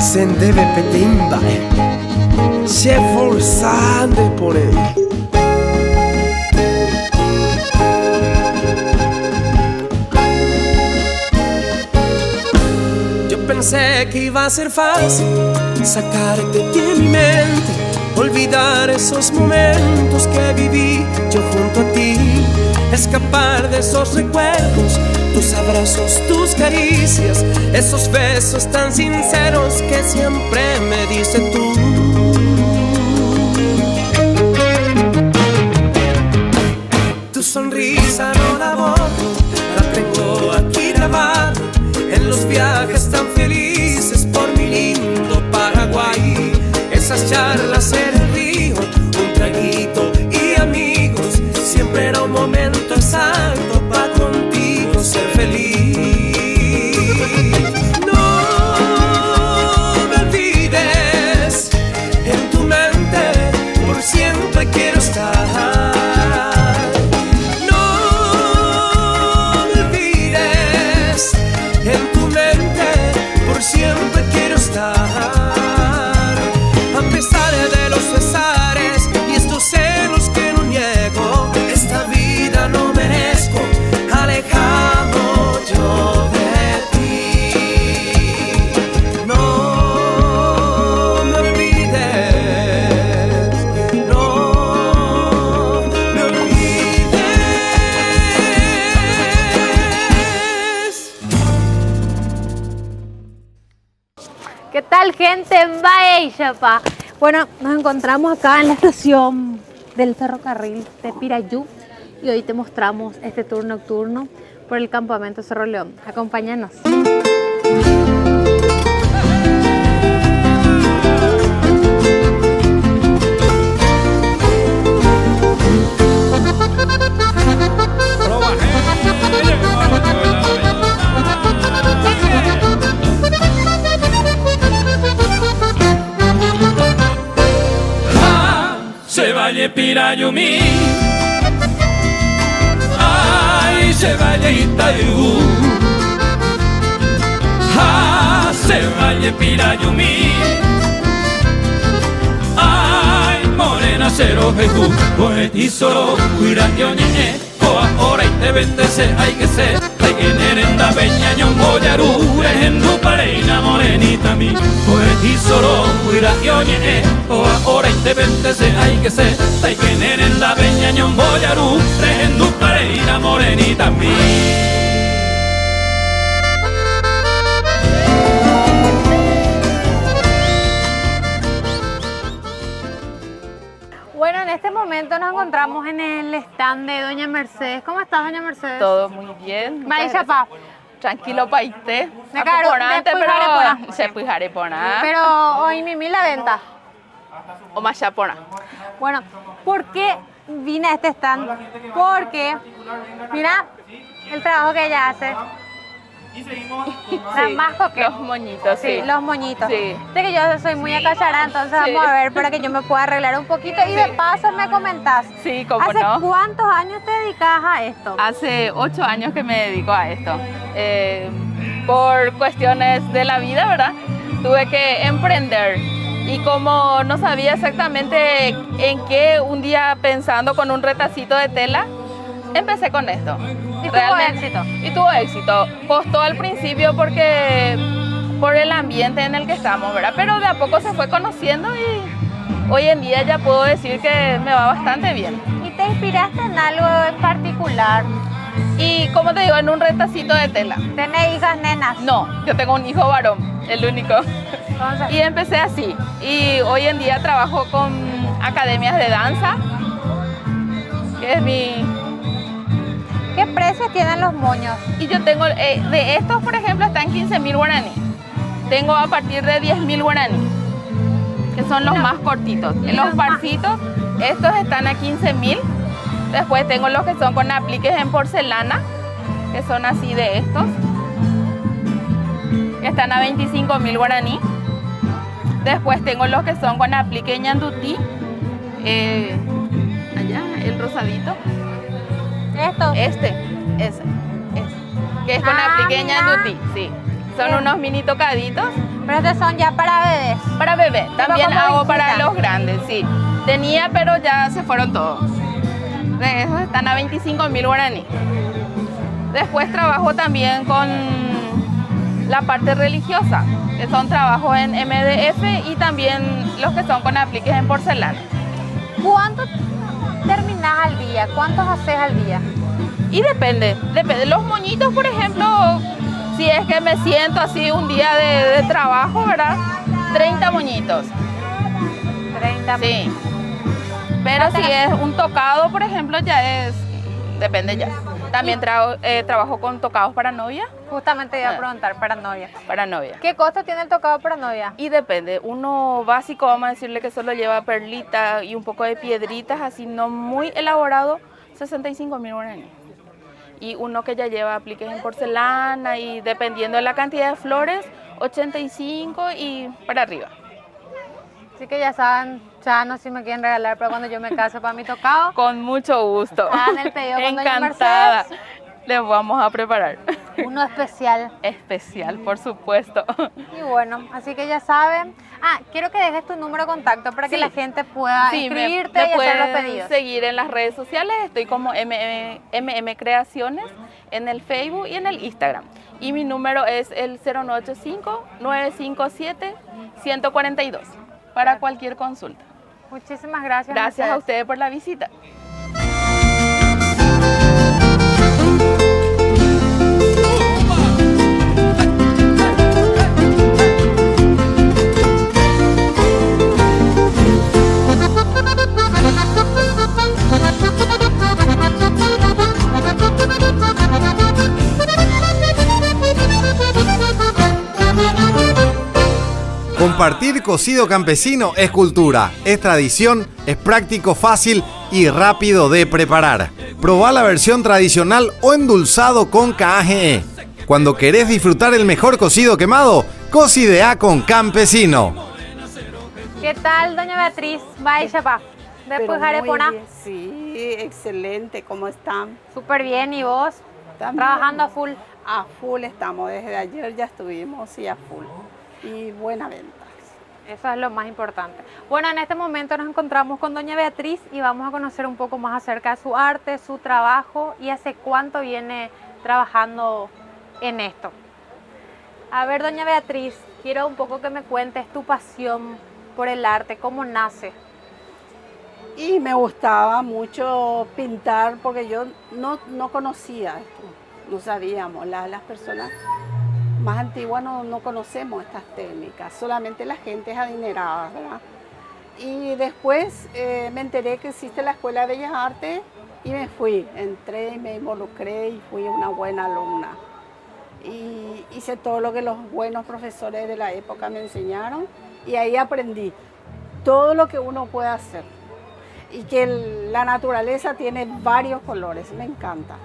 sen deve petimba se forzande por él. Yo pensé que iba a ser fácil sacarte de mi mente, olvidar esos momentos que viví yo junto a ti, escapar de esos recuerdos, tus abrazos, tus caricias, esos besos tan sinceros que siempre me diste tú. Tu sonrisa no la borro, la tengo aquí grabada en los viajes tan felices por mi lindo Paraguay. Esas charlas en el río, un traguito y amigos, siempre era un momento exacto para contigo ser feliz. No me olvides, en tu mente por siempre quiero estar. No me olvides, en tu mente por siempre quiero estar. A pesar de los pesares y estos celos que no niego, esta vida no merezco alejado yo de ti. No me olvides, no me olvides. ¿Qué tal, gente? Vaya, chapa. Bueno, nos encontramos acá en la estación del ferrocarril de Pirayú y hoy te mostramos este tour nocturno por el campamento Cerro León. Acompáñanos. Se vaya Pirayumí, ay, se vaya Itaiú, se vaya Pirayumí, ay, morena cero jejú, poetizoro, cuirañoñe, coa hora y te bendece, hay que ser, hay que nerenda peña ñongoyaru, en tu pareina morenita mi, poetizoro, cuirañoñe, coa hora y te bendece, hay que ser, hay que nerenda peña ñongoyaru, en tu pareina morenita mi. Bueno, en este momento nos encontramos en el stand de Doña Mercedes. ¿Cómo estás, Doña Mercedes? Todo muy bien. Vaya, chapa. Tranquilo, paite. Claro, pero se puede jareponar. Pero hoy Mimi la venta. O más chapona. Bueno, ¿por qué vine a este stand? Porque, mira, el trabajo que ella hace. Las más coquetas. Los moñitos, sí. Sí, los moñitos. Sí. Sé que yo soy muy acacharada, entonces Sí. vamos a ver para que yo me pueda arreglar un poquito. Y de paso me comentás. Sí, cómo ¿Hace no. cuántos años te dedicas a esto? Hace 8 años que me dedico a esto. Por cuestiones de la vida, ¿verdad? Tuve que emprender. Y como no sabía exactamente en qué, un día pensando con un retacito de tela, empecé con esto. ¿Y tuvo éxito? Y tuvo éxito. Costó al principio porque por el ambiente en el que estamos, ¿verdad? Pero de a poco se fue conociendo y hoy en día ya puedo decir que me va bastante bien. ¿Y te inspiraste en algo en particular? Y como te digo, en un retacito de tela. ¿Tenés hijas, nenas? No, yo tengo un hijo varón, el único. Entonces, Y empecé así. Y hoy en día trabajo con academias de danza, que es mi... ¿qué precio tienen los moños? Y yo tengo, de estos por ejemplo, están 15.000 guaraní. Tengo a partir de 10.000 guaraní, que son los más cortitos. En los parcitos, estos están a 15.000. Después tengo los que son con apliques en porcelana, que son así de estos, que están a 25.000 guaraní. Después tengo los que son con aplique ñandutí, allá, el rosadito. ¿Esto? Ese, que es con aplique mira. ñandutí, sí. Son Bien. unos mini tocaditos Pero estos son ya para bebés. Para bebé. También como hago para visita. los grandes, sí. Tenía, pero ya se fueron todos. De esos están a 25.000 guaraní. Después trabajo también con la parte religiosa, que son trabajos en MDF y también los que son con apliques en porcelana. ¿Cuánto terminás al día? ¿Cuántos haces al día? Y depende. Los moñitos, por ejemplo, si es que me siento así un día de trabajo, ¿verdad? 30 moñitos. 30. Sí. Pero si es un tocado, por ejemplo, ya es... Depende ya. También trabajo con tocados para novia. Justamente iba a preguntar para novia. Para novia. ¿Qué costo tiene el tocado para novia? Y depende. Uno básico, vamos a decirle que solo lleva perlita y un poco de piedritas, así no muy elaborado, 65.000 guaraní. Y uno que ya lleva apliques en porcelana y dependiendo de la cantidad de flores, 85 y para arriba. Así que ya saben, ya no sé si me quieren regalar para cuando yo me case para mi tocado. Con mucho gusto. Hagan el pedido con doña Encantada. Mercedes. Les vamos a preparar. Uno especial. Especial, por supuesto. Y bueno, así que ya saben. Quiero que dejes tu número de contacto para que Sí. la gente pueda Sí, inscribirte me y hacer los pueden pedidos. seguir en las redes sociales. Estoy como MM Creaciones en el Facebook y en el Instagram. Y mi número es el 0985-957-142 para cualquier consulta. Muchísimas gracias. Gracias a Mercedes. ustedes por la visita. Compartir cocido campesino es cultura, es tradición, es práctico, fácil y rápido de preparar. Probá la versión tradicional o endulzado con KGE. Cuando querés disfrutar el mejor cocido quemado, cocidea con Campesino. ¿Qué tal, doña Beatriz? Vaya, pa. Después Pero muy Jarepona. bien, sí, excelente, ¿cómo están? Súper bien, ¿y vos? También. Trabajando a full. A full estamos, desde ayer ya estuvimos y a full. Y buena venta. Eso es lo más importante. Bueno, en este momento nos encontramos con doña Beatriz y vamos a conocer un poco más acerca de su arte, su trabajo y hace cuánto viene trabajando en esto. A ver, doña Beatriz, quiero un poco que me cuentes tu pasión por el arte, cómo nace. Y me gustaba mucho pintar porque yo no conocía esto, no sabíamos, las personas más antiguas no conocemos estas técnicas, solamente la gente es adinerada, ¿verdad? Y después me enteré que existe la Escuela de Bellas Artes y me fui, entré y me involucré y fui una buena alumna. Y hice todo lo que los buenos profesores de la época me enseñaron y ahí aprendí todo lo que uno puede hacer. Y que la naturaleza tiene varios colores, me encanta.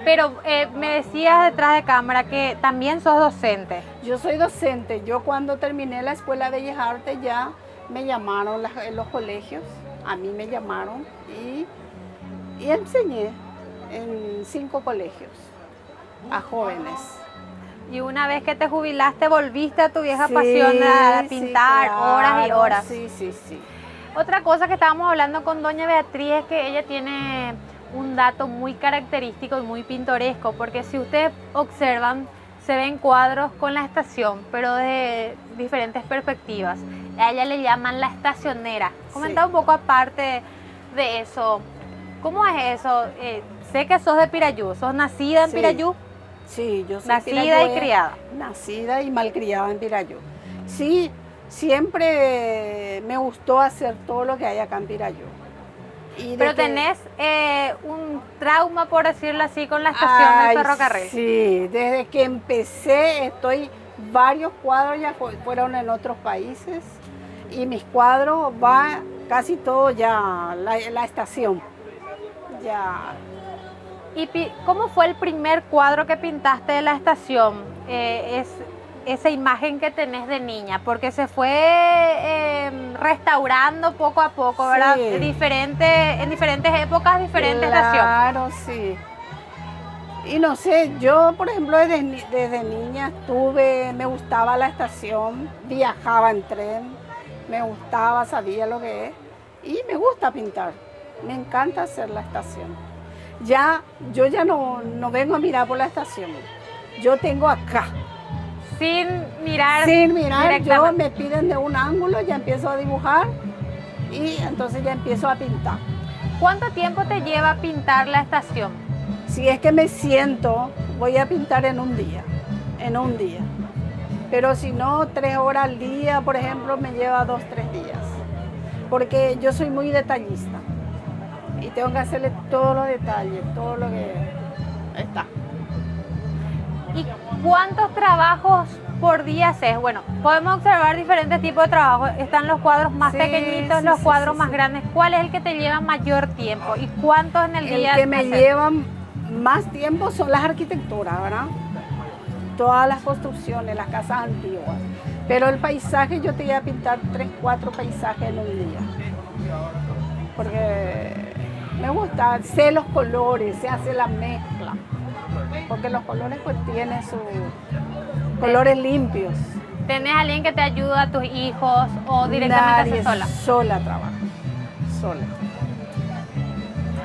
Pero me decías detrás de cámara que también sos docente. Yo soy docente, yo cuando terminé la Escuela de Bellas Artes ya me llamaron en los colegios, a mí me llamaron y enseñé en 5 colegios a jóvenes. Y una vez que te jubilaste, volviste a tu vieja Sí, pasión a pintar sí, horas y claro, horas. Sí, sí, sí. Otra cosa que estábamos hablando con doña Beatriz es que ella tiene un dato muy característico y muy pintoresco, porque si ustedes observan, se ven cuadros con la estación, pero de diferentes perspectivas. A ella le llaman la estacionera. Comenta Sí. un poco aparte de eso. ¿Cómo es eso? Sé que sos de Pirayú, sos nacida en Sí. Pirayú, Sí, yo soy nacida y pirayuela, criada. Nacida y malcriada en Pirayú. Sí, siempre me gustó hacer todo lo que hay acá en Pirayú. Y de Pero que- tenés un trauma, por decirlo así, con la estación Ay, del ferrocarril. Sí, desde que empecé varios cuadros ya fueron en otros países y mis cuadros va casi todo ya, la estación. Ya. ¿Y cómo fue el primer cuadro que pintaste de la estación? Esa imagen que tenés de niña, porque se fue restaurando poco a poco, ¿verdad? Sí. En diferentes épocas, diferente estación. Claro, sí. Y no sé, yo por ejemplo desde niña me gustaba la estación, viajaba en tren, me gustaba, sabía lo que es y me gusta pintar, me encanta hacer la estación. Yo ya no vengo a mirar por la estación, yo tengo acá. Sin mirar Sin mirar, yo directamente. me piden de un ángulo, ya empiezo a dibujar y entonces ya empiezo a pintar. ¿Cuánto tiempo te lleva pintar la estación? Si es que me siento, voy a pintar en un día. Pero si no, 3 horas al día, por ejemplo, me lleva 2, 3 días. Porque yo soy muy detallista y tengo que hacerle todos los detalles, todo lo que está. ¿Y cuántos trabajos por día haces? Bueno, podemos observar diferentes tipos de trabajos. Están los cuadros más Sí, pequeñitos, sí, los sí, cuadros sí, más sí. grandes. ¿Cuál es el que te lleva mayor tiempo? ¿Y cuántos en el día? El que me haces? llevan más tiempo son las arquitecturas, ¿verdad? Todas las construcciones, las casas antiguas. Pero el paisaje yo te voy a pintar 3, 4 paisajes en un día. Porque me gusta, sé los colores, se hace la mezcla. Porque los colores pues tienen sus colores limpios. ¿Tenés alguien que te ayuda, a tus hijos o directamente Nadie, haces sola? sola trabajo, sola.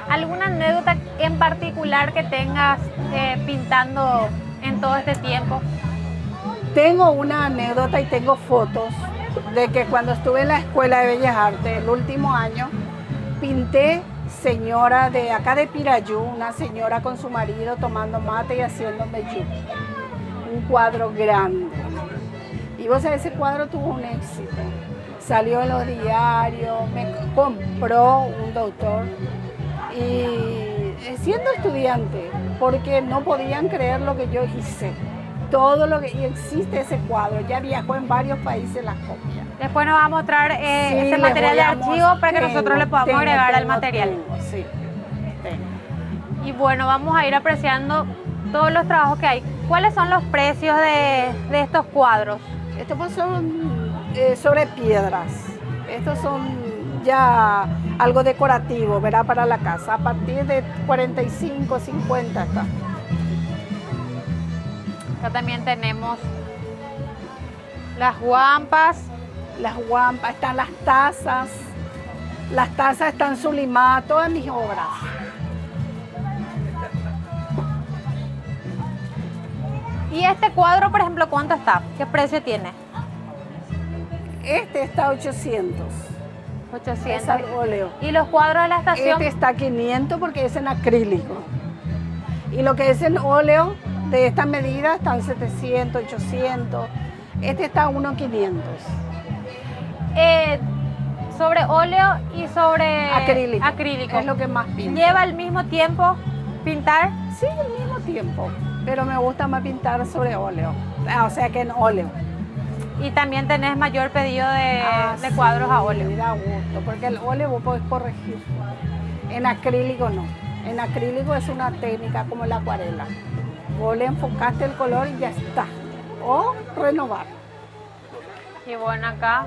¿Alguna anécdota en particular que tengas pintando en todo este tiempo? Tengo una anécdota y tengo fotos de que cuando estuve en la Escuela de Bellas Artes, el último año, pinté señora de acá de Pirayú, una señora con su marido tomando mate y haciendo meyú. Un cuadro grande. Y vos sabés, ese cuadro tuvo un éxito. Salió en los diarios, me compró un doctor. Y siendo estudiante, porque no podían creer lo que yo hice. Todo lo que y existe ese cuadro, ya viajó en varios países las copias. Después nos va a mostrar Sí, ese les material voy de a archivo para que tengo, nosotros le podamos agregar al material. Sí, tengo. Y bueno, vamos a ir apreciando todos los trabajos que hay. ¿Cuáles son los precios de estos cuadros? Estos pues son sobre piedras. Estos son ya algo decorativo, ¿verdad? Para la casa. A partir de 45, 50 está. Acá también tenemos las guampas. Las guampas, están las tazas. Las tazas están sublimadas, todas mis obras. Y este cuadro, por ejemplo, ¿cuánto está? ¿Qué precio tiene? Este está 800. 800. Es al óleo. ¿Y los cuadros de la estación? Este está 500 porque es en acrílico. Y lo que es en óleo de esta medida están 700, 800. Este está a 1.500. Sobre óleo y sobre Acrílico. Es lo que más pinto. ¿Lleva el mismo tiempo pintar? Sí, al mismo tiempo. Pero me gusta más pintar sobre óleo. O sea que en óleo. Y también tenés mayor pedido de cuadros a óleo. Me da gusto, porque el óleo vos podés corregir. En acrílico no. En acrílico es una técnica como la acuarela. Vos le enfocaste el color y ya está. O renovar. Y bueno, acá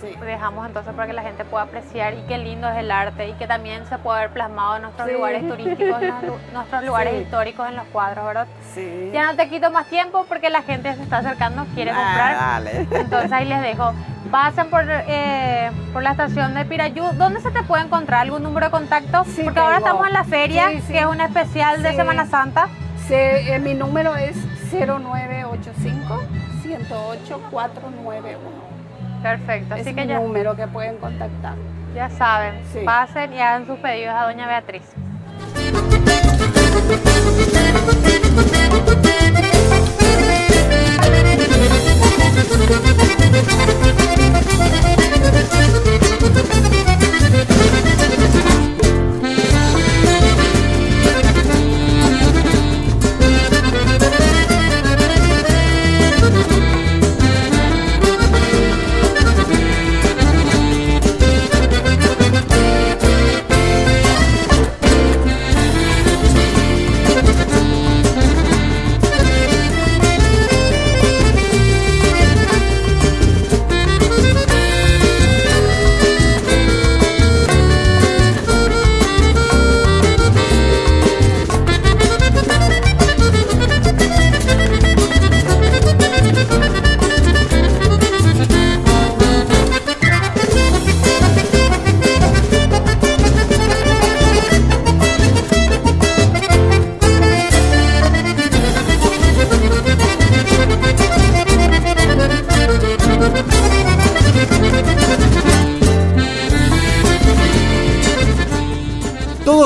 Sí. dejamos entonces para que la gente pueda apreciar y qué lindo es el arte y que también se puede ver plasmado en nuestros Sí. lugares turísticos, en nuestros lugares Sí. históricos en los cuadros, ¿verdad? Sí. Ya no te quito más tiempo porque la gente se está acercando, quiere comprar. Dale. Entonces ahí les dejo. Pasen por la estación de Pirayú. ¿Dónde se te puede encontrar? ¿Algún número de contacto? Sí, Porque ahora tengo. estamos en la feria, Sí, sí. que es un especial de Sí. Semana Santa. Mi número es 0985 108 491. Perfecto. Es Así mi que ya, número que pueden contactar. ya saben, Sí. pasen y hagan sus pedidos a doña Beatriz.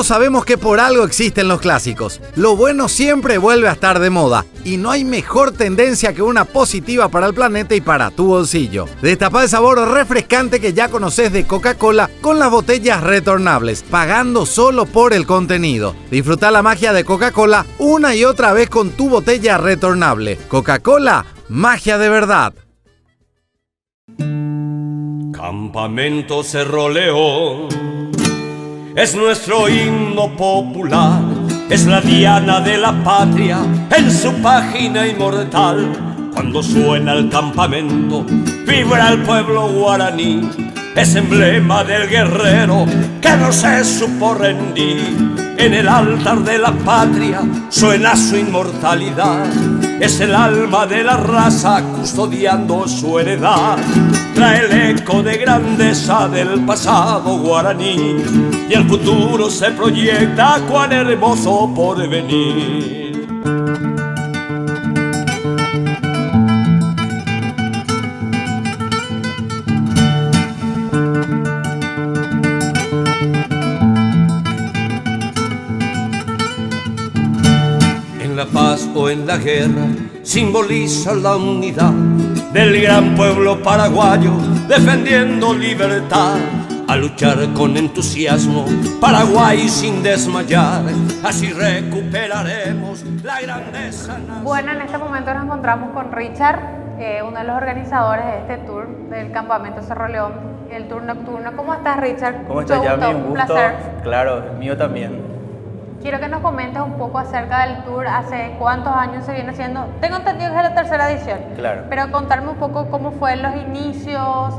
sabemos que por algo existen los clásicos. Lo bueno siempre vuelve a estar de moda y no hay mejor tendencia que una positiva para el planeta y para tu bolsillo. Destapa el sabor refrescante que ya conoces de Coca-Cola con las botellas retornables, pagando solo por el contenido. Disfruta la magia de Coca-Cola una y otra vez con tu botella retornable. Coca-Cola, magia de verdad. Campamento Cerro León es nuestro himno popular, es la diana de la patria en su página inmortal. Cuando suena el campamento, vibra el pueblo guaraní, es emblema del guerrero que no se supo rendir. En el altar de la patria suena su inmortalidad, es el alma de la raza custodiando su heredad. Trae el eco de grandeza del pasado guaraní y el futuro se proyecta cuán hermoso porvenir. En la paz o en la guerra simboliza la unidad del gran pueblo paraguayo defendiendo libertad. A luchar con entusiasmo, Paraguay sin desmayar, así recuperaremos la grandeza nacional. Bueno, en este momento nos encontramos con Richard, uno de los organizadores de este tour del Campamento Cerro León, el tour nocturno. ¿Cómo estás, Richard? ¿Cómo estás, Yami? Un gusto. Placer. Claro, mío también. Quiero que nos comentes un poco acerca del tour, hace cuántos años se viene haciendo. Tengo entendido que es la tercera edición. Claro. Pero contarme un poco cómo fue los inicios,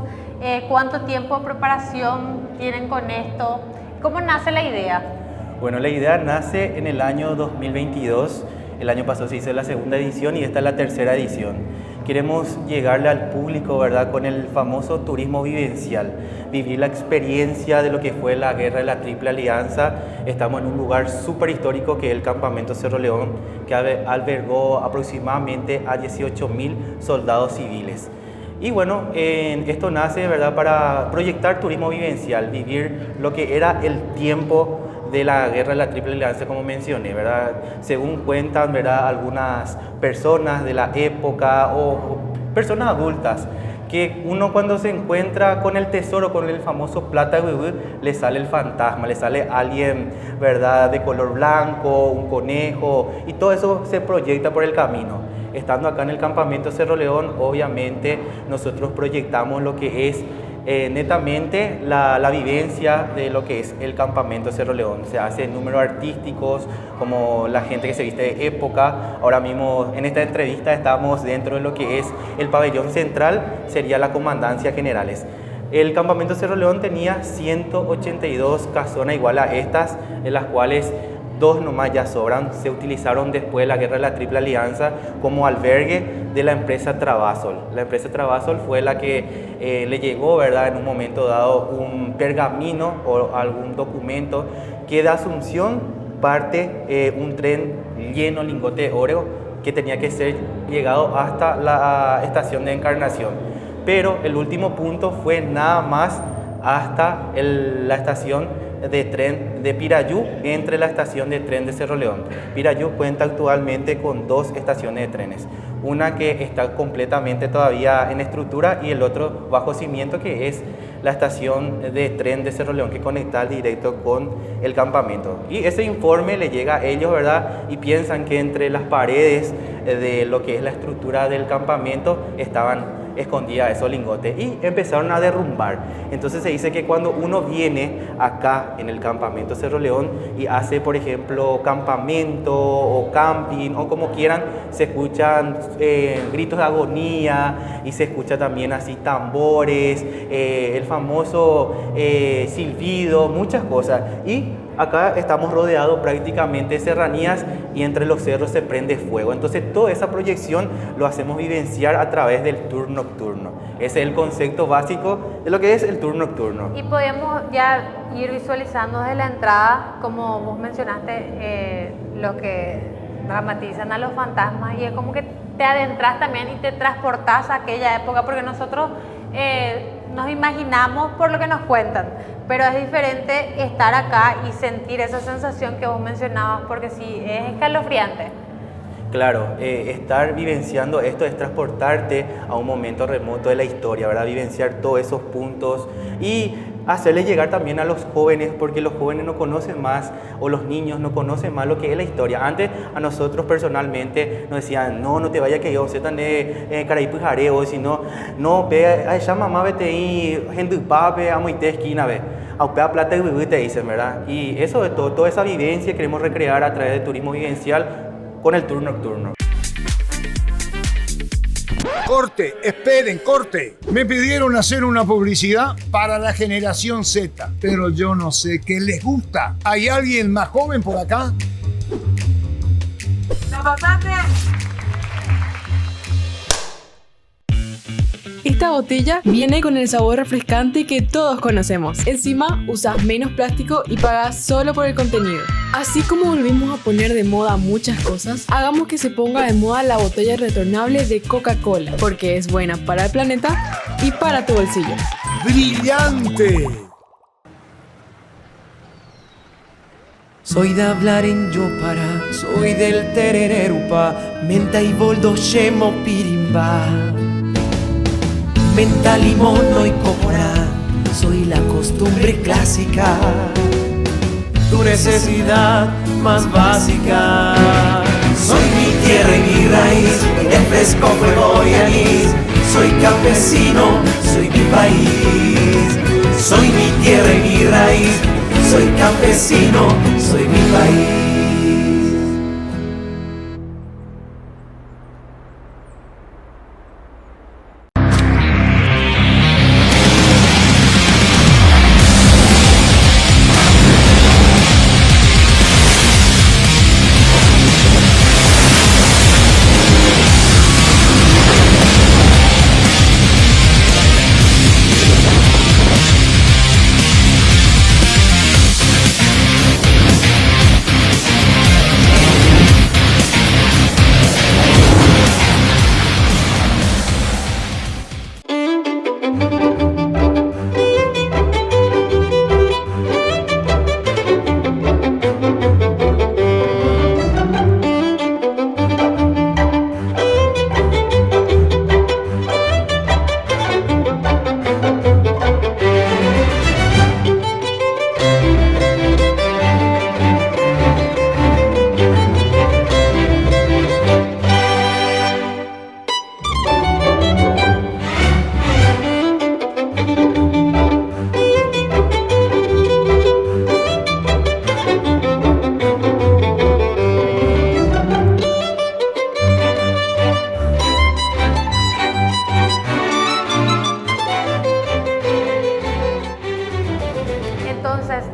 cuánto tiempo de preparación tienen con esto, cómo nace la idea. Bueno, la idea nace en el año 2022. El año pasado se hizo la segunda edición y esta es la tercera edición. Queremos llegarle al público, ¿verdad?, con el famoso turismo vivencial, vivir la experiencia de lo que fue la guerra de la Triple Alianza. Estamos en un lugar súper histórico que es el Campamento Cerro León, que albergó aproximadamente a 18.000 soldados civiles. Y bueno, esto nace, ¿verdad?, para proyectar turismo vivencial, vivir lo que era el tiempo de la guerra de la Triple Alianza, como mencioné, ¿verdad? Según cuentan, ¿verdad?, algunas personas de la época o personas adultas, que uno cuando se encuentra con el tesoro, con el famoso plata de huevú, le sale el fantasma, le sale alguien, ¿verdad?, de color blanco, un conejo, y todo eso se proyecta por el camino. Estando acá en el Campamento Cerro León, obviamente nosotros proyectamos lo que es netamente la vivencia de lo que es el Campamento Cerro León. Se hacen números artísticos, como la gente que se viste de época. Ahora mismo en esta entrevista estamos dentro de lo que es el pabellón central, sería la Comandancia Generales. El Campamento Cerro León tenía 182 casonas igual a estas, en las cuales 2 nomás ya sobran. Se utilizaron después de la guerra de la Triple Alianza como albergue de la empresa Travasol. La empresa Travasol fue la que le llegó, ¿verdad?, en un momento dado un pergamino o algún documento que de Asunción parte un tren lleno de lingote de oro que tenía que ser llegado hasta la estación de Encarnación. Pero el último punto fue nada más hasta la estación de tren de Pirayú, entre la estación de tren de Cerro León. Pirayú cuenta actualmente con 2 estaciones de trenes, una que está completamente todavía en estructura y el otro bajo cimiento, que es la estación de tren de Cerro León, que conecta directo con el campamento. Y ese informe le llega a ellos, ¿verdad?, y piensan que entre las paredes de lo que es la estructura del campamento estaban escondidas esos lingotes y empezaron a derrumbar. Entonces se dice que cuando uno viene acá en el Campamento Cerro León y hace, por ejemplo, campamento o camping o como quieran, se escuchan gritos de agonía y se escucha también así tambores, el famoso silbido, muchas cosas. Y acá estamos rodeados prácticamente de serranías y entre los cerros se prende fuego. Entonces toda esa proyección lo hacemos vivenciar a través del tour nocturno. Ese es el concepto básico de lo que es el tour nocturno. Y podemos ya ir visualizando desde la entrada, como vos mencionaste, lo que dramatizan a los fantasmas, y es como que te adentras también y te transportas a aquella época, porque nosotros nos imaginamos por lo que nos cuentan, pero es diferente estar acá y sentir esa sensación que vos mencionabas, porque sí, es escalofriante. Claro, estar vivenciando esto es transportarte a un momento remoto de la historia, ¿verdad? Vivenciar todos esos puntos y hacerle llegar también a los jóvenes, porque los jóvenes no conocen más, o los niños no conocen más lo que es la historia. Antes a nosotros personalmente nos decían, no te vayas que yo se tan de caraipujareo, si no, ve, ya mamá vete ahí, gente pape, amo y te esquina, ve. Aupea plata y te dicen, ¿verdad? Y eso de todo, toda esa vivencia queremos recrear a través de turismo vivencial con el tour nocturno. Corte, esperen, corte. Me pidieron hacer una publicidad para la generación Z, pero yo no sé qué les gusta. ¿Hay alguien más joven por acá? Esta botella viene con el sabor refrescante que todos conocemos. Encima, usas menos plástico y pagas solo por el contenido. Así como volvimos a poner de moda muchas cosas, hagamos que se ponga de moda la botella retornable de Coca-Cola, porque es buena para el planeta y para tu bolsillo. ¡Brillante! Soy de hablar en Yopara, soy del terererupa, menta y boldo shemo pirimba. Menta, limón y copora, soy la costumbre clásica, tu necesidad más básica. Soy mi tierra y mi raíz, el fresco fuego y anís. Soy campesino, soy mi país. Soy mi tierra y mi raíz, soy campesino, soy mi país.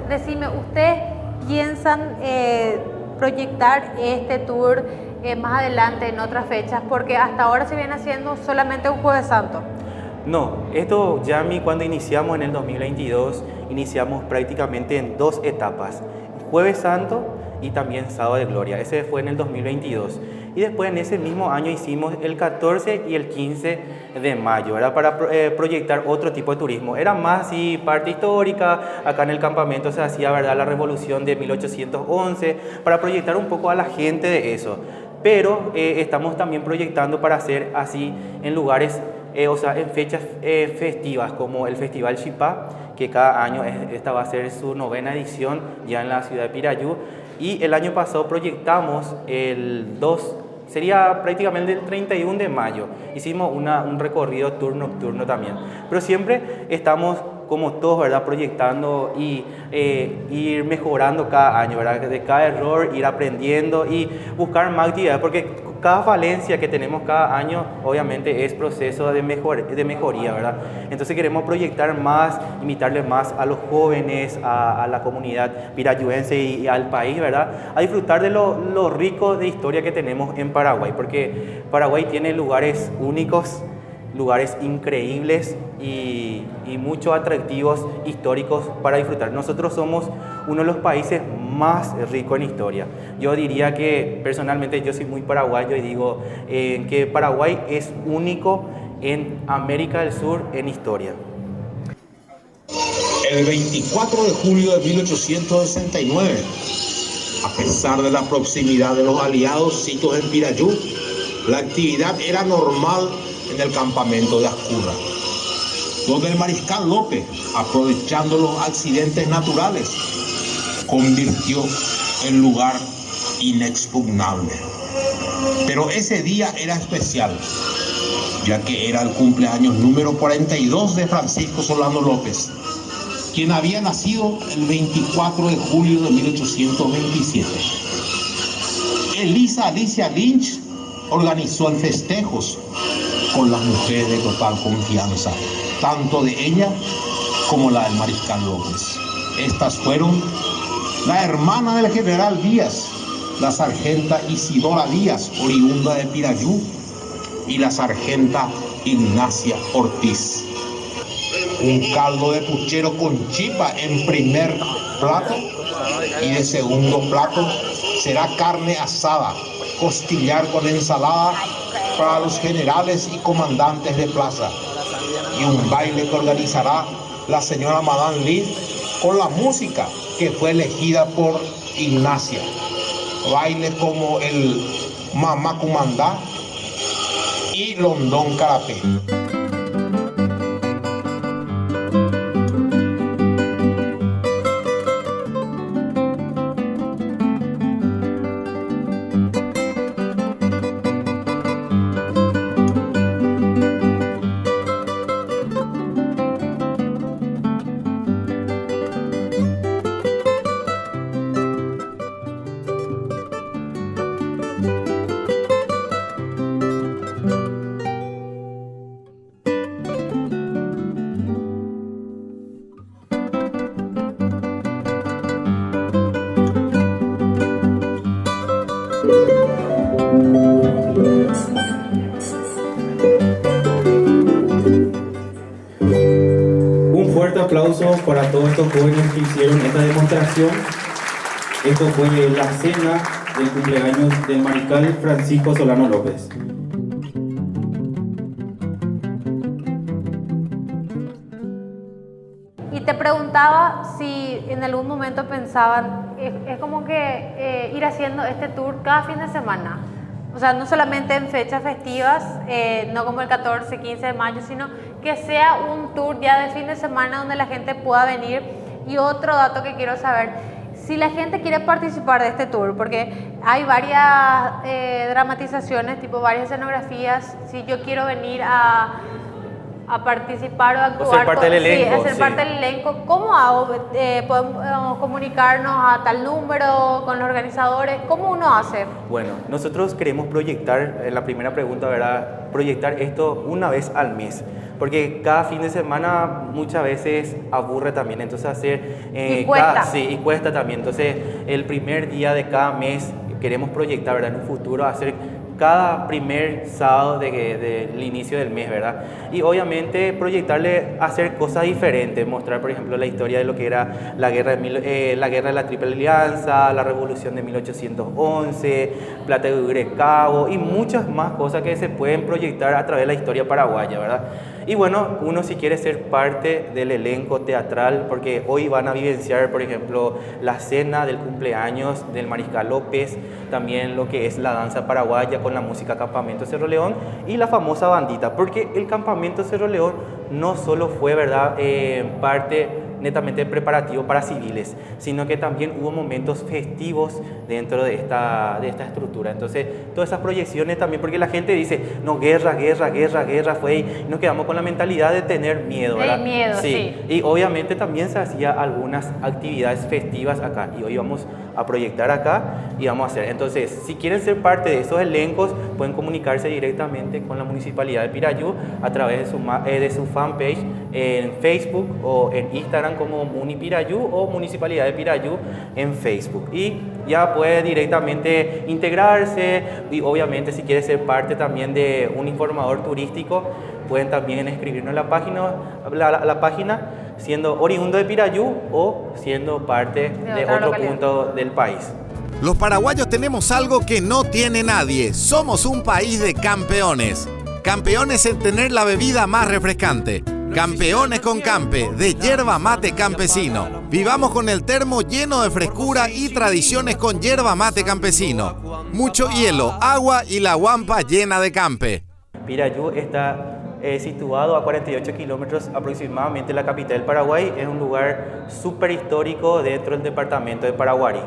Decime, ¿ustedes piensan proyectar este tour más adelante en otras fechas? Porque hasta ahora se viene haciendo solamente un Jueves Santo. No, esto ya cuando iniciamos en el 2022, iniciamos prácticamente en 2 etapas, Jueves Santo y también Sábado de Gloria. Ese fue en el 2022. Y después en ese mismo año hicimos el 14 y el 15 de mayo, ¿verdad? Para proyectar otro tipo de turismo. Era más así parte histórica, acá en el campamento se hacía, ¿verdad?, la revolución de 1811, para proyectar un poco a la gente de eso. Pero estamos también proyectando para hacer así en lugares, en fechas festivas, como el Festival Xipá, que cada año esta va a ser su 9ª edición ya en la ciudad de Pirayú. Y el año pasado proyectamos sería prácticamente el 31 de mayo. Hicimos un recorrido tour nocturno también. Pero siempre estamos, como todos, ¿verdad?, proyectando y ir mejorando cada año, ¿verdad?, de cada error, ir aprendiendo y buscar más actividades, porque cada falencia que tenemos cada año, obviamente, es proceso de mejoría, ¿verdad? Entonces queremos proyectar más, invitarle más a los jóvenes, a la comunidad pirayuense y al país, ¿verdad?, a disfrutar de lo rico de historia que tenemos en Paraguay, porque Paraguay tiene lugares únicos, lugares increíbles y muchos atractivos históricos para disfrutar. Nosotros somos uno de los países más ricos en historia. Yo diría que personalmente yo soy muy paraguayo y digo que Paraguay es único en América del Sur en historia. El 24 de julio de 1869, a pesar de la proximidad de los aliados sitios en Pirayú, la actividad era normal en el campamento de Ascurra, donde el mariscal López, aprovechando los accidentes naturales, convirtió el lugar inexpugnable. Pero ese día era especial, ya que era el cumpleaños número 42 de Francisco Solano López, quien había nacido el 24 de julio de 1827. Elisa Alicia Lynch organizó el festejos con las mujeres de total confianza, tanto de ella como la del mariscal López. Estas fueron la hermana del general Díaz, la sargenta Isidora Díaz, oriunda de Pirayú, y la sargenta Ignacia Ortiz. Un caldo de puchero con chipa en primer plato, y de segundo plato será carne asada, costillar con ensalada para los generales y comandantes de plaza, y un baile que organizará la señora Madame Lid con la música que fue elegida por Ignacia. Baile como el Mamá Cumandá y Londón Carapé. Un fuerte aplauso para todos estos jóvenes que hicieron esta demostración. Esto fue la cena del cumpleaños del mariscal Francisco Solano López. Y te preguntaba si en algún momento pensaban, es como que ir haciendo este tour cada fin de semana. O sea, no solamente en fechas festivas, no como el 14, 15 de mayo, sino que sea un tour ya de fin de semana donde la gente pueda venir. Y otro dato que quiero saber, si la gente quiere participar de este tour, porque hay varias dramatizaciones, tipo varias escenografías, si yo quiero venir a participar o actuar, ser parte del elenco, sí, hacer parte del elenco, ¿cómo hago? ¿Podemos comunicarnos a tal número con los organizadores? ¿Cómo uno hace? Bueno, nosotros queremos proyectar, la primera pregunta, ¿verdad? Proyectar esto una vez al mes, porque cada fin de semana muchas veces aburre también, entonces hacer... y cuesta. Y cuesta también, entonces el primer día de cada mes queremos proyectar, ¿verdad? En un futuro hacer cada primer sábado del inicio del mes, ¿verdad? Y obviamente proyectarle, hacer cosas diferentes, mostrar, por ejemplo, la historia de lo que era la guerra de la Triple Alianza, la Revolución de 1811, Plata de Grecabo y muchas más cosas que se pueden proyectar a través de la historia paraguaya, ¿verdad? Y bueno, uno si quiere ser parte del elenco teatral, porque hoy van a vivenciar, por ejemplo, la cena del cumpleaños del mariscal López, también lo que es la danza paraguaya con la música Campamento Cerro León y la famosa bandita, porque el Campamento Cerro León no solo fue, ¿verdad?, parte netamente preparativo para civiles, sino que también hubo momentos festivos dentro de esta estructura. Entonces, todas esas proyecciones también, porque la gente dice, no, guerra fue, y nos quedamos con la mentalidad de tener miedo, ¿verdad? El miedo, sí. Y obviamente también se hacía algunas actividades festivas acá, y hoy vamos a proyectar acá y vamos a hacer. Entonces, si quieren ser parte de esos elencos, pueden comunicarse directamente con la Municipalidad de Pirayú a través de su fanpage en Facebook o en Instagram como Munipirayú o Municipalidad de Pirayú en Facebook. Y ya puede directamente integrarse y obviamente si quiere ser parte también de un informador turístico, pueden también escribirnos la página siendo oriundo de Pirayú o siendo parte de otro punto del país. Los paraguayos tenemos algo que no tiene nadie. Somos un país de campeones. Campeones en tener la bebida más refrescante. Campeones con Campe, de yerba mate campesino. Vivamos con el termo lleno de frescura y tradiciones con yerba mate campesino. Mucho hielo, agua y la guampa llena de campe. Pirayú está situado a 48 kilómetros aproximadamente de la capital del Paraguay. Es un lugar súper histórico dentro del departamento de Paraguarí.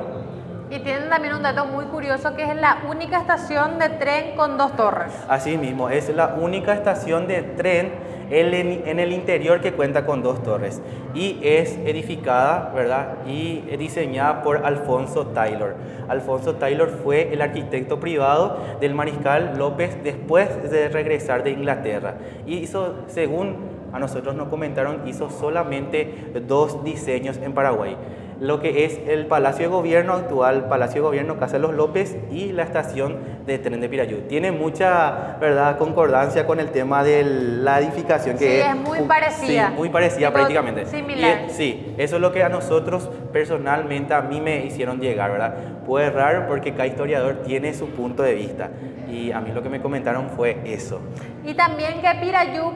Y tienen también un dato muy curioso que es la única estación de tren con 2 torres. Así mismo, es la única estación de tren en el interior que cuenta con 2 torres y es edificada, ¿verdad? Y diseñada por Alfonso Taylor. Alfonso Taylor fue el arquitecto privado del mariscal López después de regresar de Inglaterra y hizo, según a nosotros nos comentaron, hizo solamente 2 diseños en Paraguay. Lo que es el Palacio de Gobierno actual, Palacio de Gobierno Casa de los López y la estación de tren de Pirayú. Tiene mucha, ¿verdad?, concordancia con el tema de la edificación que es muy parecida. Sí, muy parecida prácticamente. Similar. Sí, eso es lo que a nosotros personalmente a mí me hicieron llegar, ¿verdad? Puede raro porque cada historiador tiene su punto de vista y a mí lo que me comentaron fue eso. Y también que Pirayú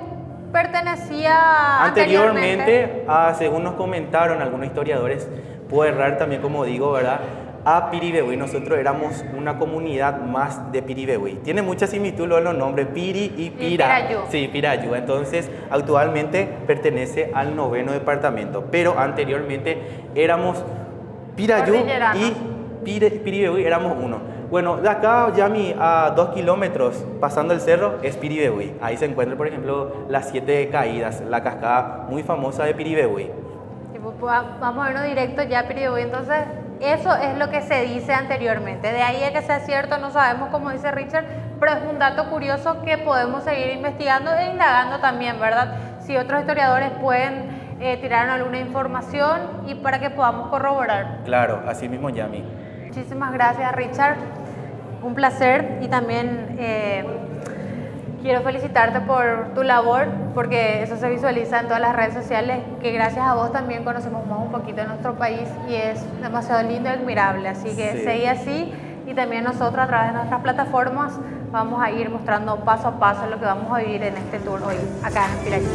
pertenecía anteriormente según nos comentaron algunos historiadores, puede errar también, como digo, ¿verdad?, a Piribehuy. Nosotros éramos una comunidad más de Piribehuy. Tiene mucha similitud los nombres Piri y Pira. Pirayú. Sí, Pirayú. Entonces, actualmente pertenece al 9º departamento, pero anteriormente éramos Pirayú y Piribehuy éramos uno. Bueno, de acá ya a 2 kilómetros pasando el cerro es Piribehuy. Ahí se encuentra, por ejemplo, las 7 caídas, la cascada muy famosa de Piribehuy. Vamos a verlo directo ya a Piribehuy. Entonces, eso es lo que se dice anteriormente. De ahí a que sea cierto, no sabemos, como dice Richard, pero es un dato curioso que podemos seguir investigando e indagando también, ¿verdad? Si otros historiadores pueden tirar alguna información y para que podamos corroborar. Claro, así mismo, Yami. Muchísimas gracias, Richard. Un placer y también quiero felicitarte por tu labor, porque eso se visualiza en todas las redes sociales, que gracias a vos también conocemos más un poquito de nuestro país y es demasiado lindo y admirable. Así que seguí así y también nosotros a través de nuestras plataformas vamos a ir mostrando paso a paso lo que vamos a vivir en este tour hoy acá en Pirayú.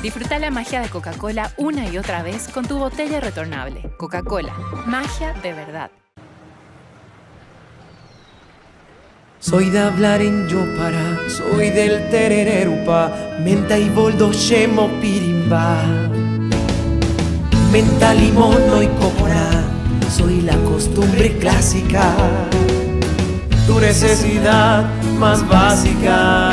Disfruta la magia de Coca-Cola una y otra vez con tu botella retornable. Coca-Cola, magia de verdad. Soy de hablar en Yopara, soy del terererupa, menta y boldo shemo pirimba. Menta, limón y copora, soy la costumbre clásica, tu necesidad más básica.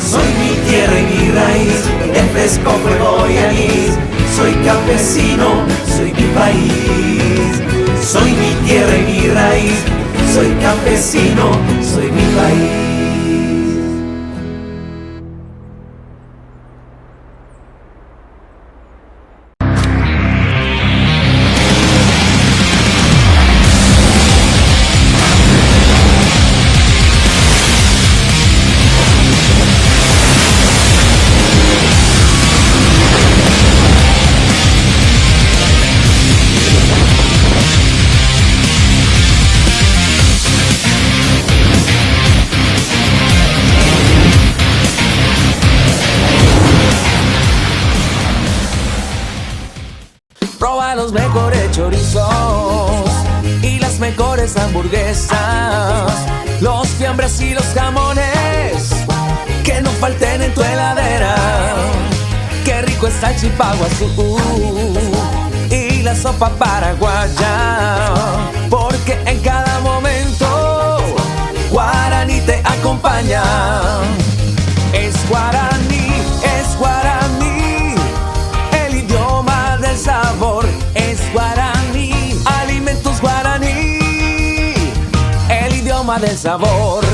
Soy mi tierra y mi raíz, el fresco fuego y anís. Soy campesino, soy mi país. Soy mi tierra y mi raíz, soy campesino, soy mi país. Proba los mejores chorizos y las mejores hamburguesas, los fiambres y los jamones que no falten en tu heladera. Qué rico está el chipaguazú y la sopa paraguaya, porque en cada momento Guaraní te acompaña. Es Guaraní, es Guaraní, el idioma del sabor. Es Guaraní, alimentos Guaraní, el idioma del sabor.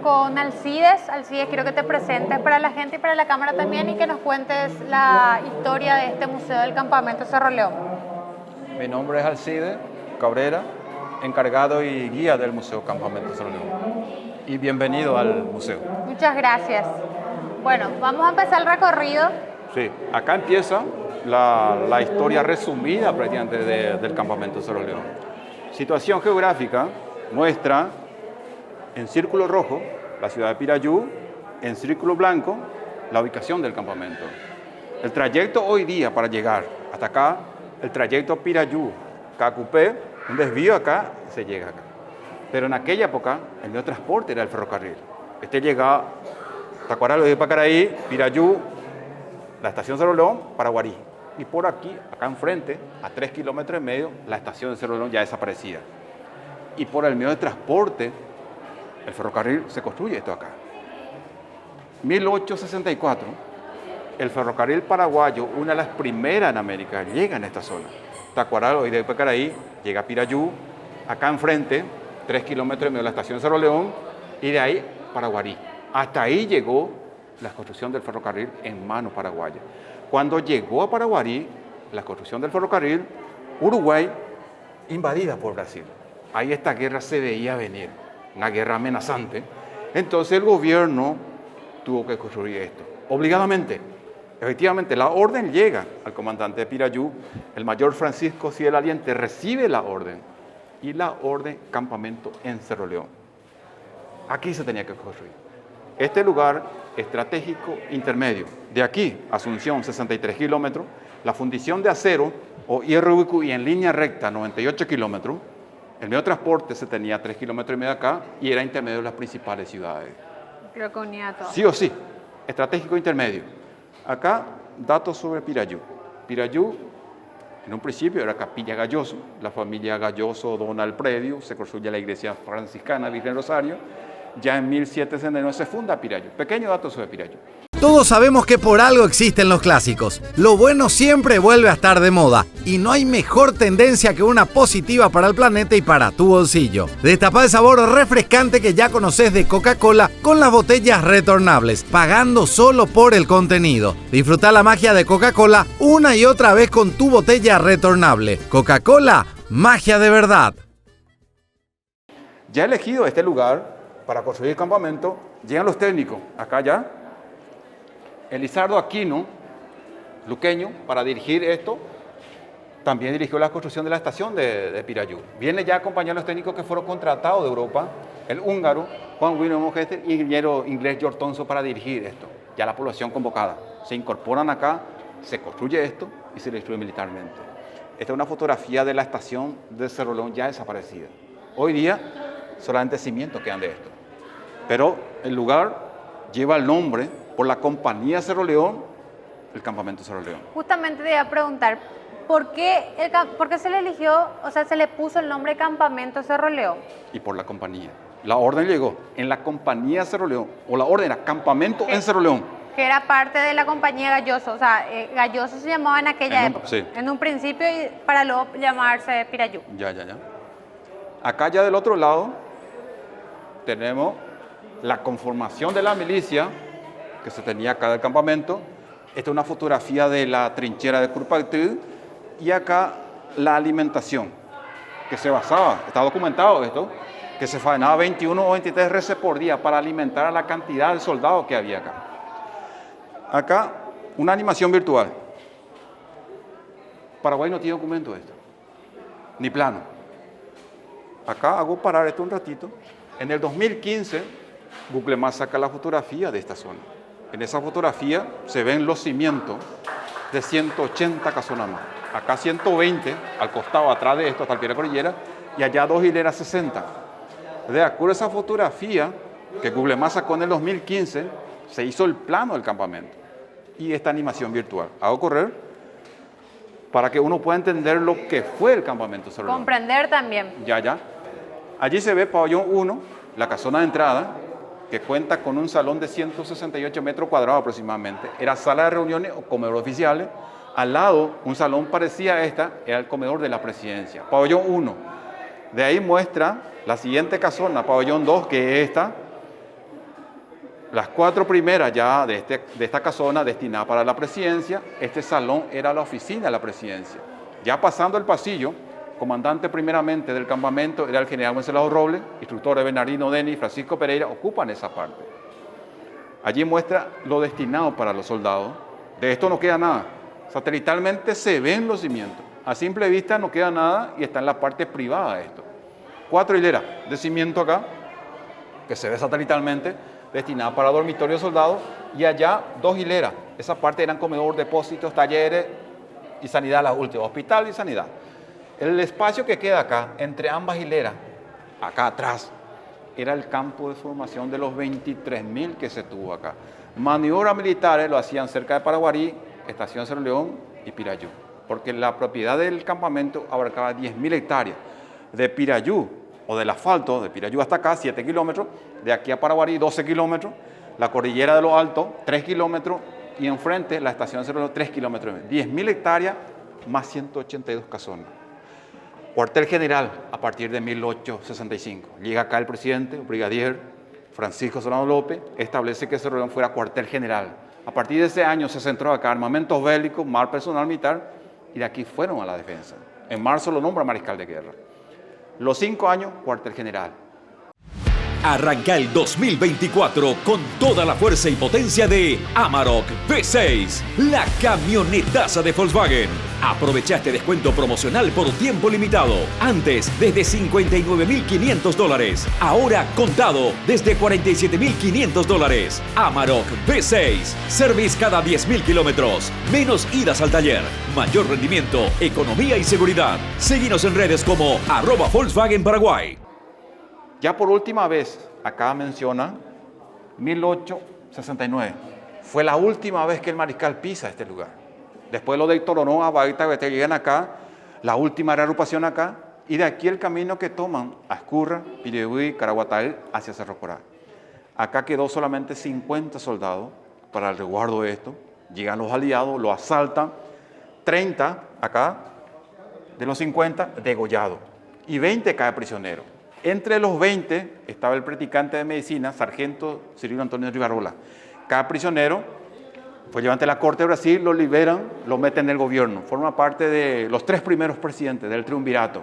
Con Alcides. Alcides, quiero que te presentes para la gente y para la cámara también y que nos cuentes la historia de este museo del Campamento Cerro León. Mi nombre es Alcides Cabrera, encargado y guía del Museo Campamento Cerro León. Y bienvenido al museo. Muchas gracias. Bueno, vamos a empezar el recorrido. Sí, acá empieza la historia resumida prácticamente del Campamento Cerro León. Situación geográfica muestra en círculo rojo la ciudad de Pirayú, en círculo blanco la ubicación del campamento. El trayecto hoy día para llegar hasta acá, el trayecto Pirayú-Cacupé, un desvío acá, se llega acá. Pero en aquella época el medio de transporte era el ferrocarril. Este llegaba Tacuaralo de Pacaraí, Pirayú, la estación Cerro León, Paraguarí. Y por aquí, acá enfrente, a 3,5 kilómetros, la estación de Cerro León ya desaparecida. Y por el medio de transporte, el ferrocarril se construye esto acá. 1864, el ferrocarril paraguayo, una de las primeras en América, llega en esta zona. Tacuaralo y de Pacaraí, llega a Pirayú, acá enfrente, 3,5 kilómetros de la estación Cerro León, y de ahí Paraguarí. Hasta ahí llegó la construcción del ferrocarril en manos paraguayas. Cuando llegó a Paraguarí, la construcción del ferrocarril, Uruguay, invadida por Brasil. Ahí esta guerra se veía venir, una guerra amenazante. Entonces el gobierno tuvo que construir esto, obligadamente. Efectivamente, la orden llega al comandante de Pirayú, el mayor Francisco Ciel Aliente recibe la orden, y la orden campamento en Cerro León. Aquí se tenía que construir. Este lugar estratégico intermedio, de aquí, Asunción, 63 kilómetros, la fundición de acero o hierro y en línea recta, 98 kilómetros, el medio de transporte se tenía 3,5 kilómetros acá y era intermedio de las principales ciudades. Creo que unía todo. Sí o sí, estratégico intermedio. Acá, datos sobre Pirayú. Pirayú, en un principio era Capilla Galloso, la familia Galloso dona el predio, se construye la iglesia franciscana Virgen Rosario, ya en 1769 se funda Pirayú. Pequeño dato sobre Pirayú. Todos sabemos que por algo existen los clásicos. Lo bueno siempre vuelve a estar de moda. Y no hay mejor tendencia que una positiva para el planeta y para tu bolsillo. Destapa el sabor refrescante que ya conoces de Coca-Cola con las botellas retornables, pagando solo por el contenido. Disfruta la magia de Coca-Cola una y otra vez con tu botella retornable. Coca-Cola, magia de verdad. Ya elegido este lugar para construir el campamento, llegan los técnicos. Acá ya Elizardo Aquino, luqueño, para dirigir esto, también dirigió la construcción de la estación de Pirayú. Viene ya acompañando a los técnicos que fueron contratados de Europa, el húngaro Juan Wilhelm Gester y el ingeniero inglés George Thomson para dirigir esto. Ya la población convocada. Se incorporan acá, se construye esto y se destruye militarmente. Esta es una fotografía de la estación de Cerro León ya desaparecida. Hoy día solamente cimientos quedan de esto. Pero el lugar lleva el nombre por la compañía Cerro León, el campamento Cerro León. Justamente te iba a preguntar, ¿por qué se le eligió, o sea, se le puso el nombre Campamento Cerro León? Y por la compañía. La orden llegó en la compañía Cerro León, o la orden era Campamento en Cerro León. Que era parte de la compañía Galloso, o sea, Galloso se llamaba en aquella época, sí. En un principio, y para luego llamarse Pirayú. Ya. Acá ya del otro lado tenemos la conformación de la milicia que se tenía acá del campamento. Esta es una fotografía de la trinchera de Curpactí y acá la alimentación que se basaba, está documentado esto, que se faenaba 21 o 23 reses por día para alimentar a la cantidad de soldados que había acá. Acá una animación virtual. Paraguay no tiene documento de esto, ni plano. Acá hago parar esto un ratito. En el 2015, Google Maps saca la fotografía de esta zona. En esa fotografía se ven los cimientos de 180 casonas más. Acá 120, al costado, atrás de esto, hasta el pie de la cordillera, y allá 2 hileras 60. De acuerdo a esa fotografía que Google Maps sacó en el 2015, se hizo el plano del campamento y esta animación virtual. Hago correr para que uno pueda entender lo que fue el campamento Cerro León. Comprender también. Ya. Allí se ve pabellón 1, la casona de entrada, que cuenta con un salón de 168 metros cuadrados aproximadamente. Era sala de reuniones o comedor oficiales. Al lado, un salón parecía a esta, era el comedor de la presidencia. Pabellón 1. De ahí muestra la siguiente casona, pabellón 2, que es esta. Las 4 primeras ya de esta casona destinada para la presidencia. Este salón era la oficina de la presidencia. Ya pasando el pasillo, comandante primeramente del campamento era el general Wenceslao Robles, instructores Bernardino Deni y Francisco Pereira ocupan esa parte. Allí muestra lo destinado para los soldados. De esto no queda nada. Satelitalmente se ven los cimientos. A simple vista no queda nada y está en la parte privada de esto. 4 hileras de cimiento acá, que se ve satelitalmente, destinada para dormitorio de soldados, y allá 2 hileras. Esa parte eran comedor, depósitos, talleres y sanidad, la última, hospital y sanidad. El espacio que queda acá, entre ambas hileras, acá atrás, era el campo de formación de los 23.000 que se tuvo acá. Maniobras militares lo hacían cerca de Paraguarí, Estación Cerro León y Pirayú, porque la propiedad del campamento abarcaba 10.000 hectáreas. De Pirayú, o del asfalto, de Pirayú hasta acá, 7 kilómetros, de aquí a Paraguarí, 12 kilómetros, la cordillera de los Altos, 3 kilómetros, y enfrente la estación Cerro León, 3 kilómetros. 10.000 hectáreas más 182 casonas. Cuartel general a partir de 1865. Llega acá el presidente, el brigadier Francisco Solano López, establece que Cerro León fuera cuartel general. A partir de ese año se centró acá armamentos bélicos, más personal militar, y de aquí fueron a la defensa. En marzo lo nombra mariscal de guerra. Los 5 años, cuartel general. Arranca el 2024 con toda la fuerza y potencia de Amarok V6, la camionetaza de Volkswagen. Aprovecha este descuento promocional por tiempo limitado. Antes, desde $59.500. Ahora, contado, desde $47.500. Amarok V6. Service cada 10.000 kilómetros. Menos idas al taller. Mayor rendimiento, economía y seguridad. Seguinos en redes como @Volkswagen Paraguay. Ya por última vez, acá menciona 1869. Fue la última vez que el mariscal pisa este lugar. Después los de Toronó, Abaita, Bete, llegan acá, la última reagrupación acá, y de aquí el camino que toman a Escurra, Pirihuí, Caraguatay, hacia Cerro Corá. Acá quedó solamente 50 soldados para el resguardo de esto. Llegan los aliados, lo asaltan, 30 acá, de los 50, degollados, y 20 cae prisionero. Entre los 20 estaba el practicante de medicina, sargento Cirilo Antonio Rivarola. Cada prisionero fue llevado ante la Corte de Brasil, lo liberan, lo meten en el gobierno. Forma parte de los 3 primeros presidentes del triunvirato.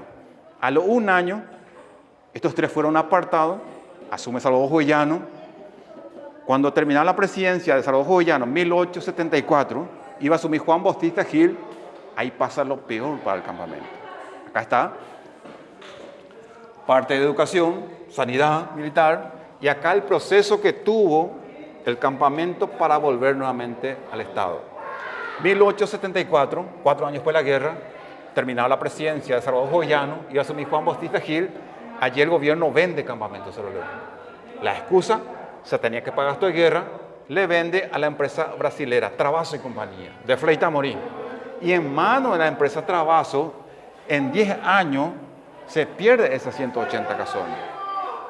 A los 1 año, estos 3 fueron apartados, asume Salvador Jovellanos. Cuando terminaba la presidencia de Salvador Jovellanos, en 1874, iba a asumir Juan Bautista Gil. Ahí pasa lo peor para el campamento. Acá está. Parte de educación, sanidad militar, y acá el proceso que tuvo el campamento para volver nuevamente al Estado. 1874, 4 años después de la guerra, terminaba la presidencia de Salvador Jovellanos, iba a asumir Juan Bautista Gil. Allí el gobierno vende Campamento Cerro León. La excusa, se tenía que pagar gasto de guerra, le vende a la empresa brasilera Travaso y Compañía, de Fleita Morín. Y en manos de la empresa Travaso, en 10 años, se pierde esas 180 casonas.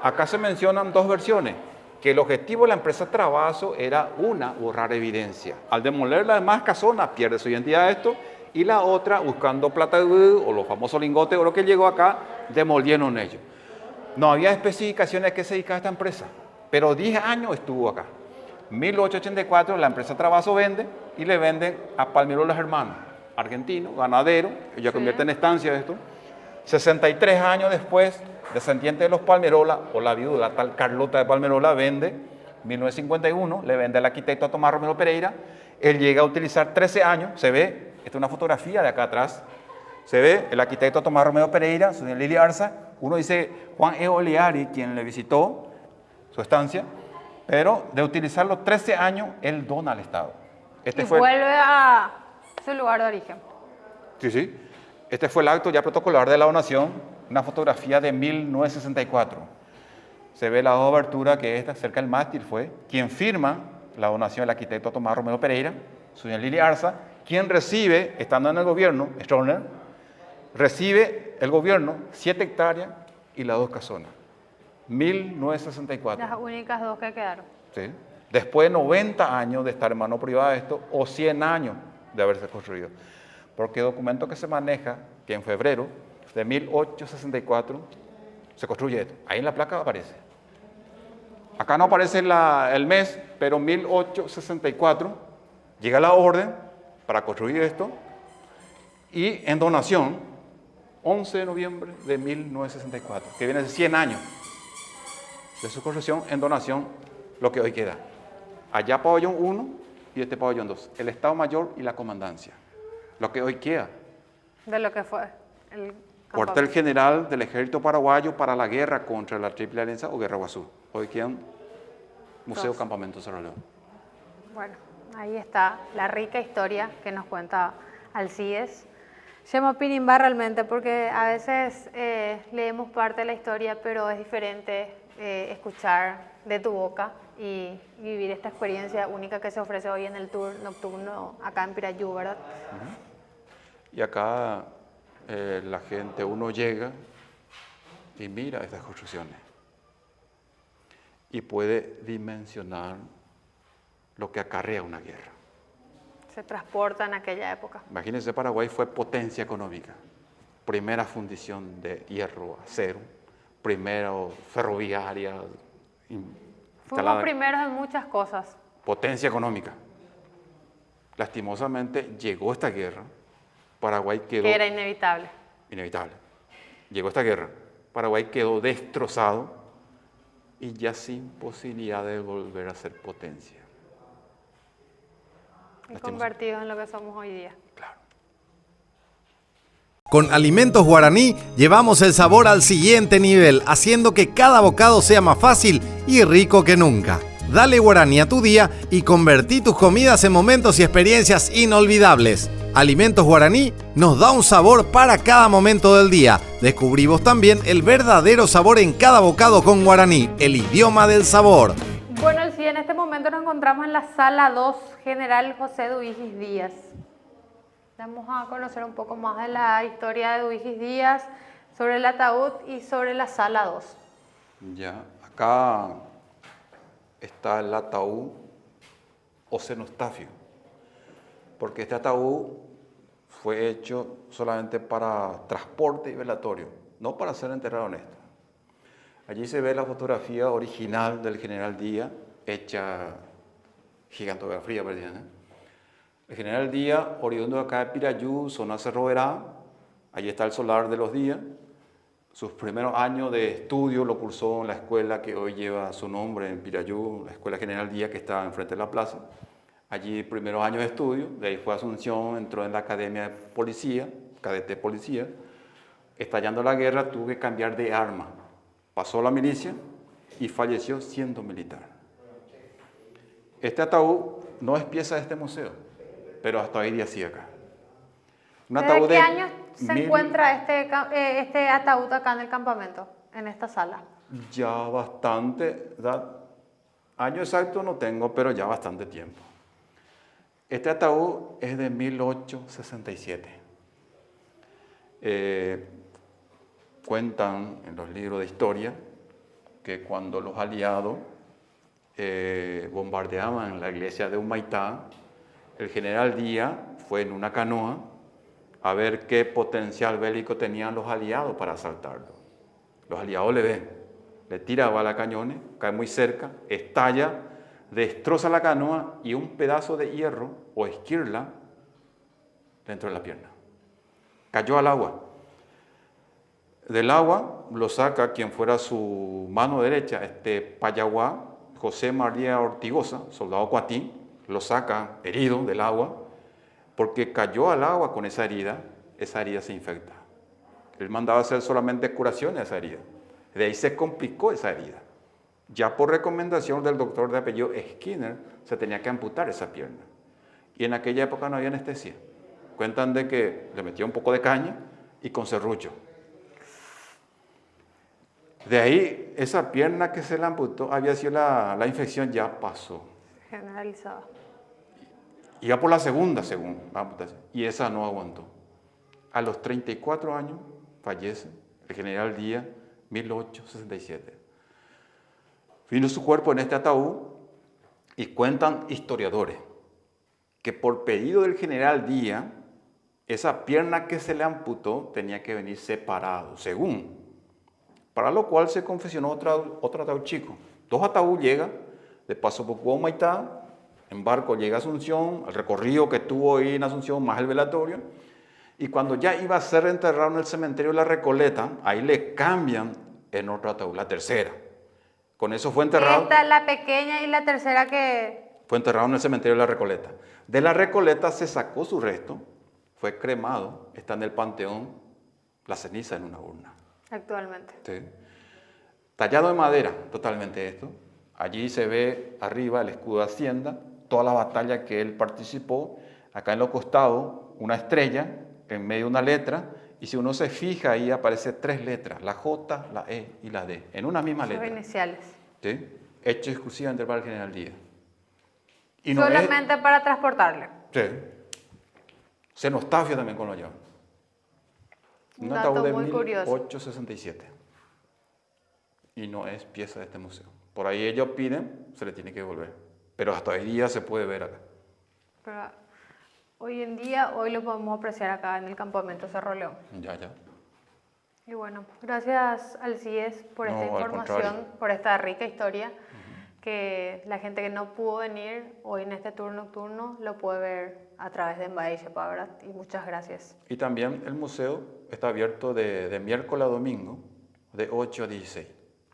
Acá se mencionan 2 versiones, que el objetivo de la empresa Travaso era una, borrar evidencia. Al demoler las demás casonas, pierde su identidad esto, y la otra, buscando plata de oro, o los famosos lingotes de oro que llegó acá, demolieron ellos. No había especificaciones a qué se dedicaba esta empresa, pero 10 años estuvo acá. 1884 la empresa Travaso vende y le venden a Palmiró Los Hermanos, argentino, ganadero, ella convierte en estancia esto. 63 años después, descendiente de los Palmerola, o la viuda, tal Carlota de Palmerola, vende, 1951, le vende al arquitecto a Tomás Romero Pereira. Él llega a utilizar 13 años, se ve, esta es una fotografía de acá atrás, se ve el arquitecto Tomás Romero Pereira, su Lili Arza. Uno dice Juan E. Oleari, quien le visitó su estancia, pero de utilizarlo 13 años, él dona al Estado. Vuelve a su lugar de origen. Sí. Este fue el acto ya protocolar de la donación, una fotografía de 1964. Se ve la obertura que esta, cerca del mástil, fue quien firma la donación, el arquitecto Tomás Romero Pereira, su Lili Arza, quien recibe, estando en el gobierno, Stroessner, recibe el gobierno 7 hectáreas y las 2 casonas. 1964. Las únicas 2 que quedaron. Sí. Después de 90 años de estar en mano privada esto, o 100 años de haberse construido. Porque el documento que se maneja, que en febrero de 1864 se construye esto. Ahí en la placa aparece. Acá no aparece el mes, pero en 1864 llega la orden para construir esto, y en donación, 11 de noviembre de 1964, que viene de 100 años de su construcción, en donación, lo que hoy queda. Allá pabellón 1 y este pabellón 2, el Estado Mayor y la Comandancia, lo que hoy queda. De lo que fue el Cuartel General del Ejército Paraguayo para la guerra contra la Triple Alianza o Guerra Guazú. Hoy quedan Museo Campamento Cerro León. Bueno, ahí está la rica historia que nos cuenta Alcides. Llamo Pinimba realmente porque a veces leemos parte de la historia, pero es diferente escuchar de tu boca y vivir esta experiencia única que se ofrece hoy en el tour nocturno acá en Pirayú, ¿verdad? Y acá la gente, uno llega y mira estas construcciones y puede dimensionar lo que acarrea una guerra. Se transporta en aquella época. Imagínense, Paraguay fue potencia económica. Primera fundición de hierro, acero, primero ferroviaria. Fuimos primeros en muchas cosas. Potencia económica. Lastimosamente llegó esta guerra, Paraguay quedó... Que era inevitable. Inevitable. Llegó esta guerra, Paraguay quedó destrozado y ya sin posibilidad de volver a ser potencia. Y convertidos en lo que somos hoy día. Con Alimentos Guaraní llevamos el sabor al siguiente nivel, haciendo que cada bocado sea más fácil y rico que nunca. Dale Guaraní a tu día y convertí tus comidas en momentos y experiencias inolvidables. Alimentos Guaraní nos da un sabor para cada momento del día. Descubrimos también el verdadero sabor en cada bocado con Guaraní, el idioma del sabor. Bueno, sí, en este momento nos encontramos en la sala 2, General José Duigis Díaz. Vamos a conocer un poco más de la historia de Duigis Díaz, sobre el ataúd y sobre la sala 2. Ya, acá está el ataúd o cenotafio, porque este ataúd fue hecho solamente para transporte y velatorio, no para ser enterrado en esto. Allí se ve la fotografía original del general Díaz, hecha gigantografía, ¿verdad? El general Díaz, oriundo de acá de Pirayú, zona Cerro Verá, allí está el solar de los Díaz. Sus primeros años de estudio lo cursó en la escuela que hoy lleva su nombre en Pirayú, la Escuela General Díaz, que está enfrente de la plaza. Allí primeros años de estudio, de ahí fue a Asunción, entró en la Academia de Policía, cadete policía. Estallando la guerra tuvo que cambiar de arma. Pasó a la milicia y falleció siendo militar. Este ataúd no es pieza de este museo, pero hasta hoy día sí acá. ¿Desde qué año se encuentra este ataúd acá en el campamento, en esta sala? Ya bastante, año exacto no tengo, pero ya bastante tiempo. Este ataúd es de 1867. Cuentan en los libros de historia que cuando los aliados bombardeaban la iglesia de Humaitá, el general Díaz fue en una canoa a ver qué potencial bélico tenían los aliados para asaltarlo. Los aliados le ven, le tira balacañones, cae muy cerca, estalla, destroza la canoa y un pedazo de hierro o esquirla dentro de la pierna. Cayó al agua. Del agua lo saca quien fuera su mano derecha, Payaguá, José María Ortigosa, soldado cuatí, lo saca herido del agua, porque cayó al agua con esa herida se infecta. Él mandaba hacer solamente curaciones a esa herida. De ahí se complicó esa herida. Ya por recomendación del doctor de apellido Skinner, se tenía que amputar esa pierna. Y en aquella época no había anestesia. Cuentan de que le metía un poco de caña y con serrucho. De ahí, esa pierna que se le amputó, había sido la infección, ya pasó. Generalizada. Iba por la segunda, según la amputación, y esa no aguantó. A los 34 años fallece el general Díaz, 1867. Vino su cuerpo en este ataúd y cuentan historiadores que por pedido del general Díaz, esa pierna que se le amputó tenía que venir separado, según. Para lo cual se confeccionó otro ataúd chico. 2 ataúdes llegan, de paso por Humaitá, en barco llega a Asunción, el recorrido que tuvo ahí en Asunción, más el velatorio, y cuando ya iba a ser enterrado en el cementerio de La Recoleta, ahí le cambian en otro ataúd, la tercera. Con eso fue enterrado. Esta es la pequeña y la tercera que... Fue enterrado en el cementerio de La Recoleta. De La Recoleta se sacó su resto, fue cremado, está en el panteón, la ceniza en una urna. Actualmente. Sí. Tallado de madera, totalmente esto. Allí se ve arriba el escudo de Hacienda, toda la batalla que él participó. Acá en los costados, una estrella, en medio una letra, y si uno se fija ahí aparece 3 letras, la J, la E y la D, en una misma letra. Son iniciales. ¿Sí? Hecho exclusivamente para el general Díaz. Y solamente para transportarle. Sí. Cenotafio también con lo llevan. Un dato muy curioso. 1867. Y no es pieza de este museo. Por ahí ellos piden, se le tiene que devolver. Pero hasta hoy día se puede ver acá. Pero hoy en día, hoy lo podemos apreciar acá en el campamento Cerro León. Ya. Y bueno, gracias al CIES por esta información, por esta rica historia, que la gente que no pudo venir hoy en este tour nocturno lo puede ver a través de Mbay Xapa, ¿verdad? Y muchas gracias. Y también el museo está abierto de miércoles a domingo, de 8 a 16.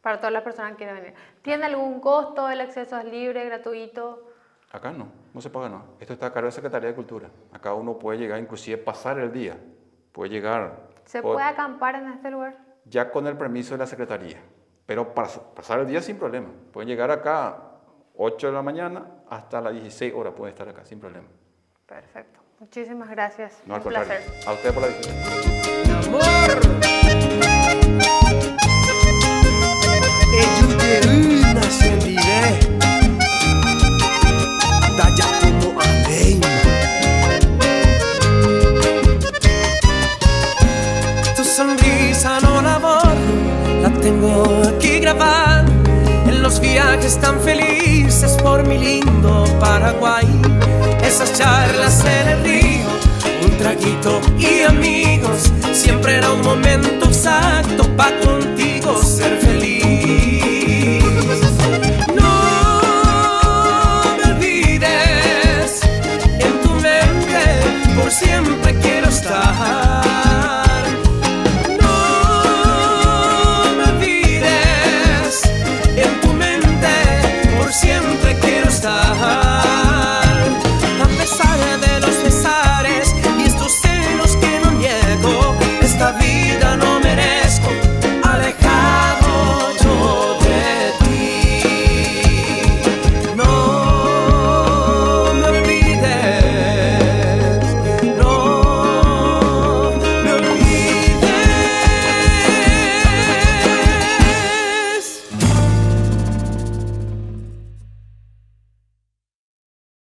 Para todas las personas que quieran venir. ¿Tiene algún costo? ¿El acceso es libre, gratuito? Acá no se paga nada. Esto está a cargo de la Secretaría de Cultura. Acá uno puede llegar, inclusive pasar el día. Puede llegar. ¿Se puede acampar en este lugar? Ya con el permiso de la Secretaría. Pero para pasar el día sin problema. Pueden llegar acá 8 de la mañana hasta las 16 horas. Pueden estar acá sin problema. Perfecto. Muchísimas gracias. No, al Un contrario. placer. A usted por la visita. Eyuteruna se vive Daya como aveima tengo aquí grabado en los viajes tan felices por mi lindo Paraguay. Esas charlas en el río, un traguito y amigos, siempre era un momento exacto pa' contigo ser feliz.